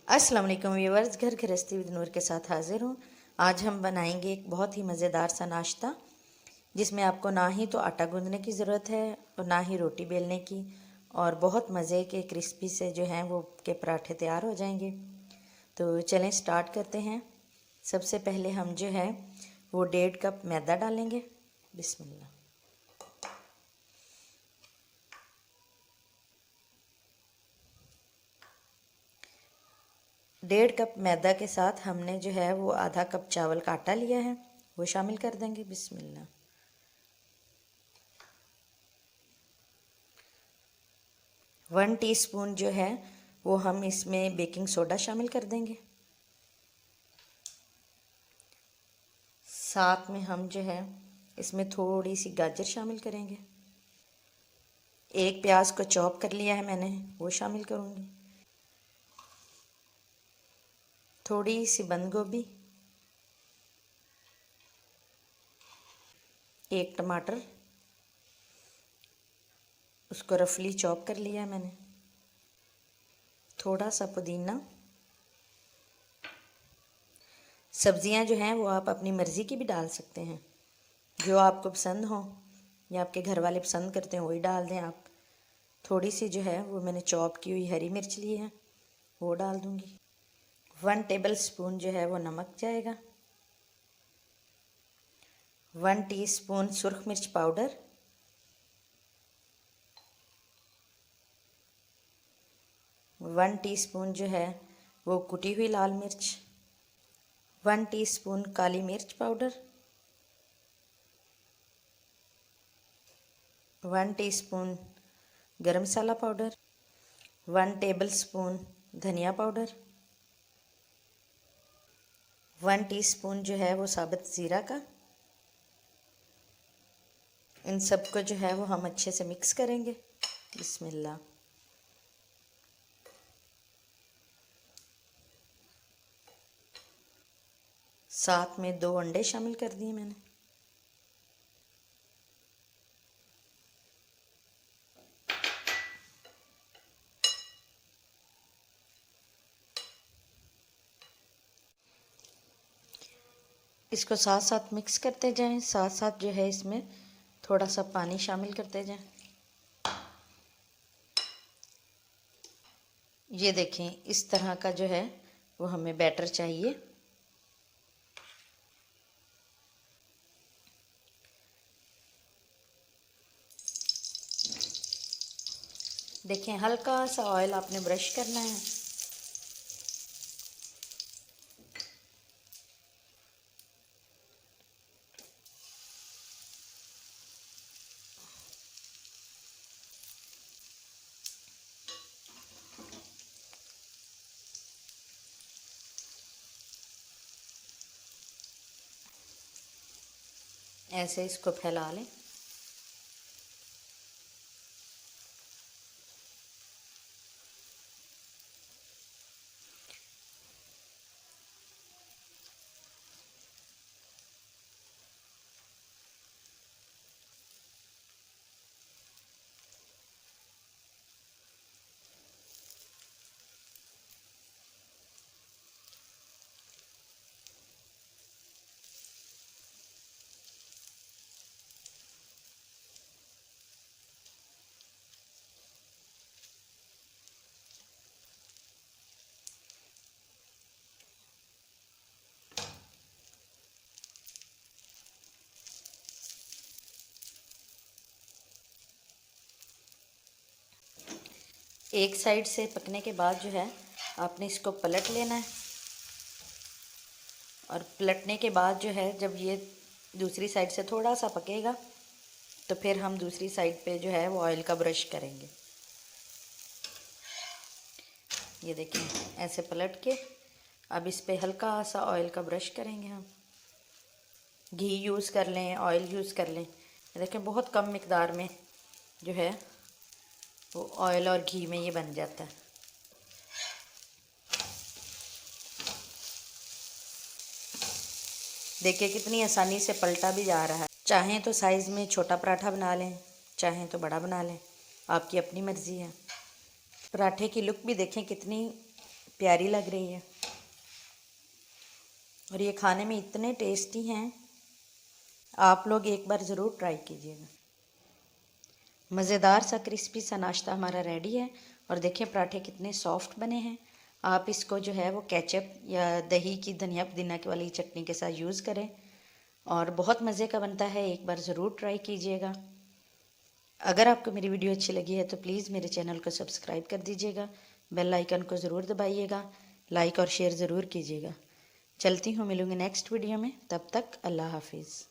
अस्सलाम वालेकुम व्यूअर्स, घर गृहस्थी विद नूर के साथ हाजिर हूँ। आज हम बनाएंगे एक बहुत ही मज़ेदार सा नाश्ता जिसमें आपको ना ही तो आटा गूंदने की ज़रूरत है और ना ही रोटी बेलने की, और बहुत मज़े के क्रिस्पी से जो हैं वो के पराठे तैयार हो जाएंगे। तो चलें स्टार्ट करते हैं। सबसे पहले हम जो है वो 1.5 कप मैदा डालेंगे। बिस्मिल्लाह। 1.5 कप मैदा के साथ हमने जो है वो आधा कप चावल का आटा लिया है, वो शामिल कर देंगे। बिस्मिल्लाह। 1 टीस्पून जो है वो हम इसमें बेकिंग सोडा शामिल कर देंगे। साथ में हम जो है इसमें थोड़ी सी गाजर शामिल करेंगे। एक प्याज को चॉप कर लिया है मैंने, वो शामिल करूँगी। थोड़ी सी बंद गोभी, एक टमाटर, उसको रफली चॉप कर लिया है मैंने। थोड़ा सा पुदीना। सब्जियां जो हैं वो आप अपनी मर्ज़ी की भी डाल सकते हैं, जो आपको पसंद हो या आपके घर वाले पसंद करते हैं वही डाल दें आप। थोड़ी सी जो है वो मैंने चॉप की हुई हरी मिर्च ली है, वो डाल दूँगी। 1 टेबल स्पून जो है वो नमक जाएगा। 1 टीस्पून सुरख मिर्च पाउडर। 1 टीस्पून जो है वो कुटी हुई लाल मिर्च। 1 टीस्पून काली मिर्च पाउडर। 1 टीस्पून गरम मसाला पाउडर। 1 टेबल स्पून धनिया पाउडर। 1 टीस्पून जो है वो साबुत ज़ीरा का। इन सब को जो है वो हम अच्छे से मिक्स करेंगे। बिस्मिल्लाह। साथ में 2 अंडे शामिल कर दिए मैंने। इसको साथ साथ मिक्स करते जाएं, साथ साथ जो है इसमें थोड़ा सा पानी शामिल करते जाएं। ये देखें, इस तरह का जो है वो हमें बैटर चाहिए। देखें, हल्का सा ऑयल आपने ब्रश करना है। ऐसे इसको फैला लें। एक साइड से पकने के बाद जो है आपने इसको पलट लेना है, और पलटने के बाद जो है जब ये दूसरी साइड से थोड़ा सा पकेगा तो फिर हम दूसरी साइड पे जो है वो ऑयल का ब्रश करेंगे। ये देखें, ऐसे पलट के अब इस पे हल्का सा ऑयल का ब्रश करेंगे हम। घी यूज़ कर लें, ऑयल यूज़ कर लें। ये देखें, बहुत कम मिकदार में जो है वो ऑयल और घी में ये बन जाता है। देखिए कितनी आसानी से पलटा भी जा रहा है। चाहें तो साइज़ में छोटा पराठा बना लें, चाहें तो बड़ा बना लें, आपकी अपनी मर्ज़ी है। पराठे की लुक भी देखें कितनी प्यारी लग रही है और ये खाने में इतने टेस्टी हैं, आप लोग एक बार ज़रूर ट्राई कीजिएगा। मज़ेदार सा क्रिस्पी सा नाश्ता हमारा रेडी है और देखिए पराठे कितने सॉफ्ट बने हैं। आप इसको जो है वो केचप या दही की धनिया पुदीना की वाली चटनी के साथ यूज़ करें और बहुत मज़े का बनता है, एक बार ज़रूर ट्राई कीजिएगा। अगर आपको मेरी वीडियो अच्छी लगी है तो प्लीज़ मेरे चैनल को सब्सक्राइब कर दीजिएगा, बेल आइकन को ज़रूर दबाइएगा, लाइक और शेयर ज़रूर कीजिएगा। चलती हूँ, मिलूँगी नेक्स्ट वीडियो में, तब तक अल्लाह हाफिज़।